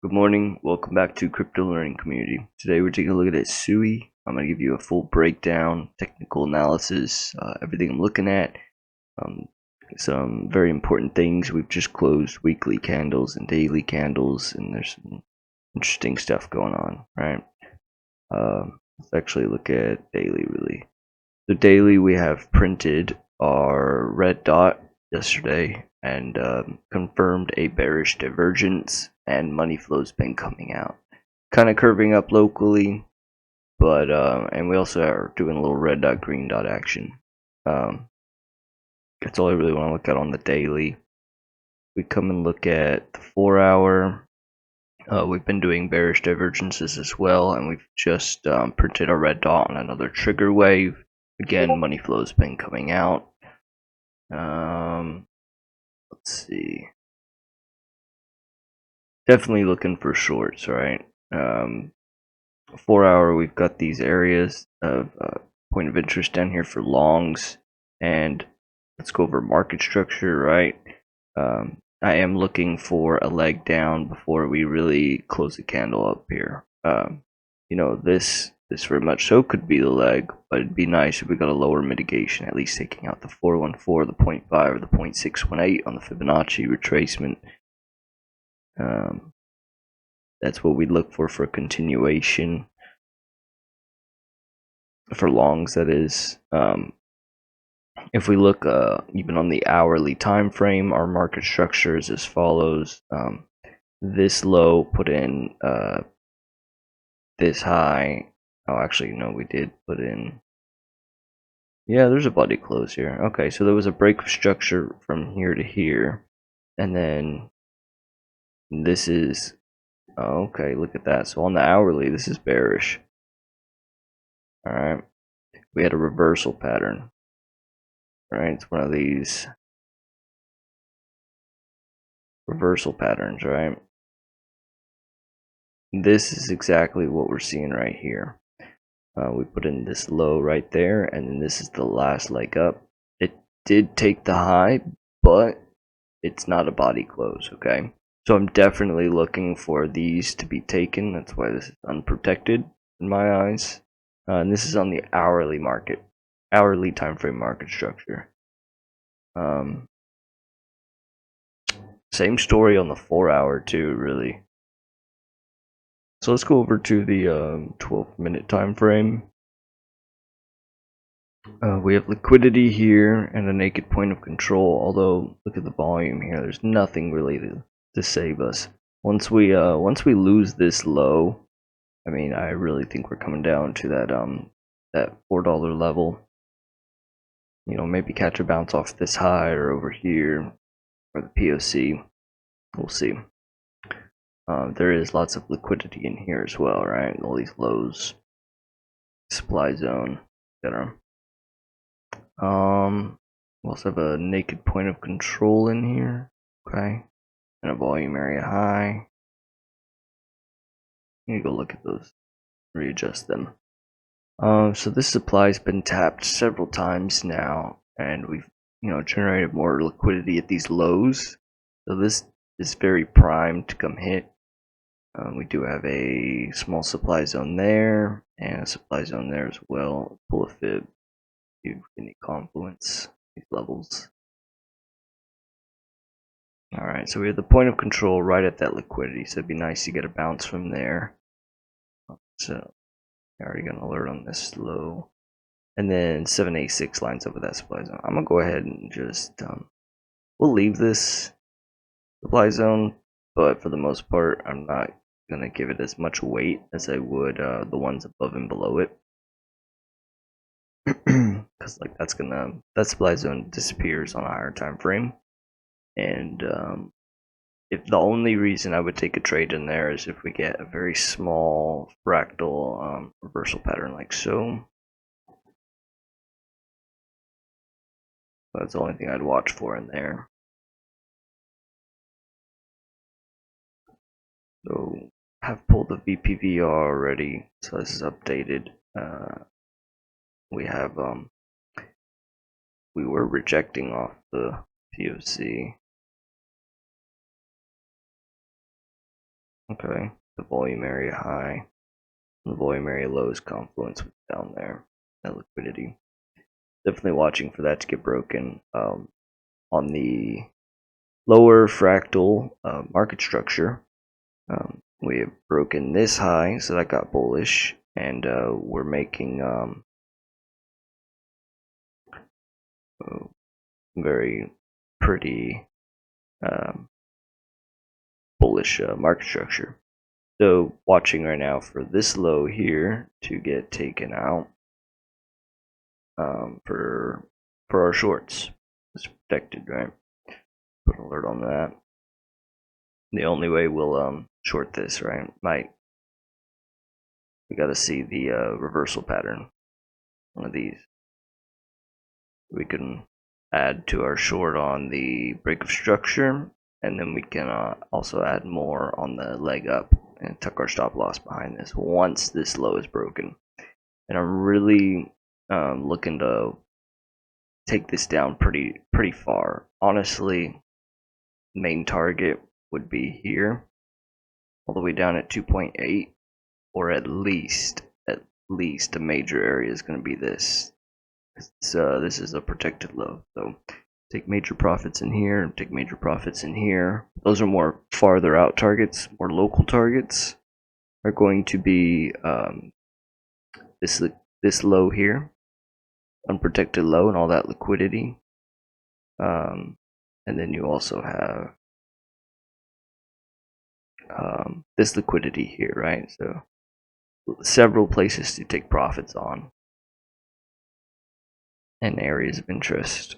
Good morning, welcome back to Crypto Learning Community. Today we're taking a look at SUI. I'm going to give you a full breakdown, technical analysis, everything I'm looking at, some very important things. We've just closed weekly candles and daily candles, and there's some interesting stuff going on, right? Let's actually look at daily really. So daily we have printed our red dot yesterday and confirmed a bearish divergence, and money flow's been coming out, kind of curving up locally, but and we also are doing a little red dot green dot action. That's all I really want to look at on the daily. We come and look at the 4-hour. We've been doing bearish divergences as well, and we've just printed a red dot on another trigger wave. Again, money flow's been coming out. Let's see. Definitely looking for shorts, right? 4-hour, we've got these areas of point of interest down here for longs, and let's go over market structure, right? I am looking for a leg down before we really close the candle up here. This very much so could be the leg, but it'd be nice if we got a lower mitigation, at least taking out the 414, the 0.5, or the 0.618 on the Fibonacci retracement. That's what we look for a continuation for longs, that is. If we look even on the hourly time frame, our market structure is as follows. This low put in this high. Oh, actually, no, we did put in. Yeah, there's a body close here. Okay, so there was a break of structure from here to here, and then this is. Oh, okay, look at that. So on the hourly, this is bearish. All right, we had a reversal pattern. All right, it's one of these reversal patterns, right? This is exactly what we're seeing right here. We put in this low right there, and then this is the last leg up. It did take the high, but it's not a body close, okay? So I'm definitely looking for these to be taken. That's why this is unprotected in my eyes. And this is on the hourly market, hourly time frame market structure. Same story on the 4-hour too, really. So let's go over to the 12-minute time frame. We have liquidity here and a naked point of control, although look at the volume here. There's nothing really to save us. Once we lose this low, I mean, I really think we're coming down to that $4 level. You know, maybe catch a bounce off this high or over here or the POC. We'll see. There is lots of liquidity in here as well, right? All these lows, supply zone, etc. We also have a naked point of control in here, okay, and a volume area high. You need to go look at those, readjust them. So this supply's been tapped several times now, and we've generated more liquidity at these lows. So this is very primed to come hit. We do have a small supply zone there and a supply zone there as well. Pull a fib, see any confluence these levels. Alright, so we have the point of control right at that liquidity, so it'd be nice to get a bounce from there. So I already got an alert on this low. And then 786 lines up with that supply zone. I'm gonna go ahead and just we'll leave this supply zone, but for the most part I'm not gonna give it as much weight as I would the ones above and below it. Because like that supply zone disappears on a higher time frame. And if the only reason I would take a trade in there is if we get a very small fractal reversal pattern like so. That's the only thing I'd watch for in there. So have pulled the VPVR already, so this is updated. We have we were rejecting off the POC. Okay, the volume area high, the volume area low is confluence down there. That liquidity. Definitely watching for that to get broken. On the lower fractal market structure, we have broken this high, so that got bullish, and we're making very pretty bullish market structure. So watching right now for this low here to get taken out for our shorts. It's protected, right? Put an alert on that. The only way we'll short this, right? We got to see the reversal pattern. One of these. We can add to our short on the break of structure, and then we can also add more on the leg up and tuck our stop loss behind this once this low is broken. And I'm really looking to take this down pretty far. Honestly, main target would be here, all the way down at 2.8, or at least a major area is going to be this. This is a protected low, so take major profits in here, take major profits in here. Those are more farther out targets. More local targets are going to be this low here, unprotected low, and all that liquidity. And then you also have this liquidity here, right? So several places to take profits on and areas of interest.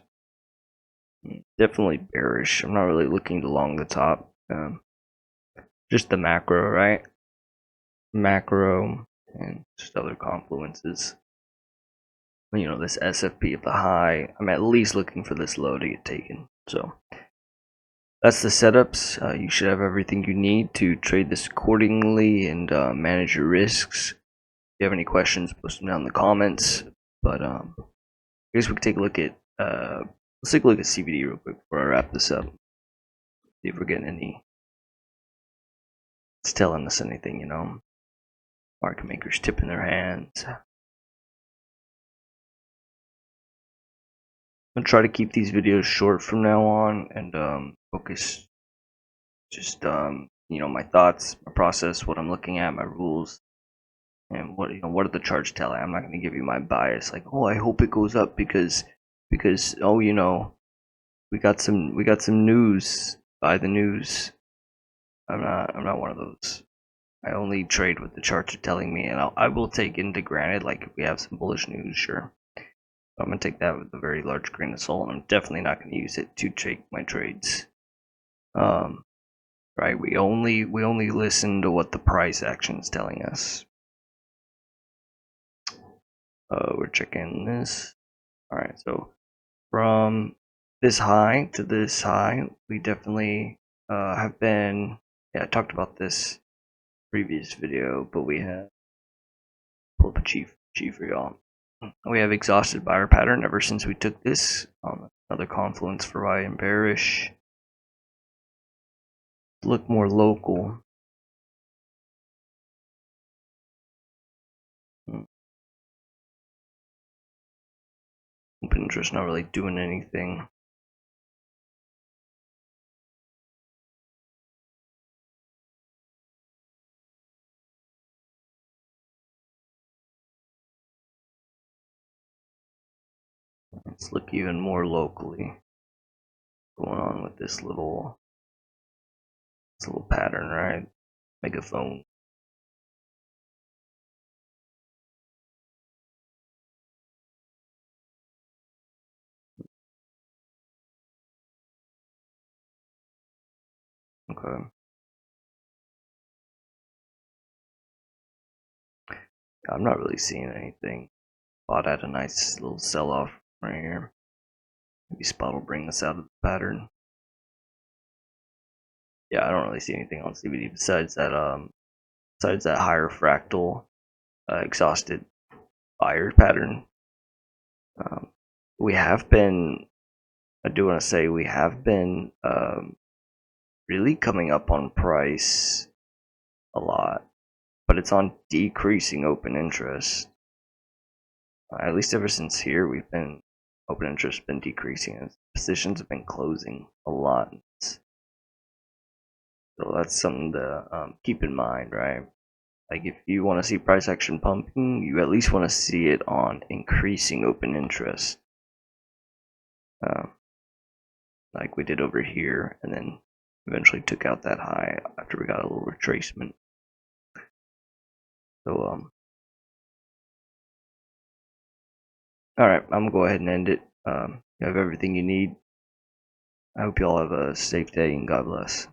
Definitely bearish. I'm not really looking to long the top. Just the macro, right? Macro and just other confluences. You know, this SFP at the high, I'm at least looking for this low to get taken. So that's the setups. You should have everything you need to trade this accordingly and manage your risks. If you have any questions, post them down in the comments. But I guess we can take a look at let's take a look at CBD real quick before I wrap this up. See if we're getting any. It's telling us anything, you know. Market makers tipping their hands. I'm gonna try to keep these videos short from now on and focus just you know, my thoughts, my process, what I'm looking at, my rules, and what are the charts telling. I'm not gonna give you my bias, like, oh, I hope it goes up because oh, you know, we got some news. Buy the news. I'm not one of those. I only trade what the charts are telling me, and I will take into granted, like, if we have some bullish news, sure. I'm gonna take that with a very large grain of salt. I'm definitely not gonna use it to take my trades. Right? We only listen to what the price action is telling us. We're checking this. All right, so from this high to this high, we definitely have been. Yeah, I talked about this previous video, but we have pull up a chief for y'all. We have exhausted buyer pattern ever since we took this. Another confluence for buy and bearish. Look more local. Open interest not really doing anything. Let's look even more locally. Going on with this little pattern, right? Megaphone. Okay. I'm not really seeing anything. Spot had a nice little sell-off right here. Maybe Spot will bring us out of the pattern. Yeah, I don't really see anything on CBD besides that higher fractal exhausted buyer pattern. We have been. I do want to say we have been really coming up on price a lot, but it's on decreasing open interest. At least ever since here, open interest been decreasing, and positions have been closing a lot. So that's something to keep in mind, right? Like if you want to see price action pumping, you at least want to see it on increasing open interest, uh, like we did over here, and then eventually took out that high after we got a little retracement. So all right, I'm gonna go ahead and end it. You have everything you need. I hope you all have a safe day and God bless.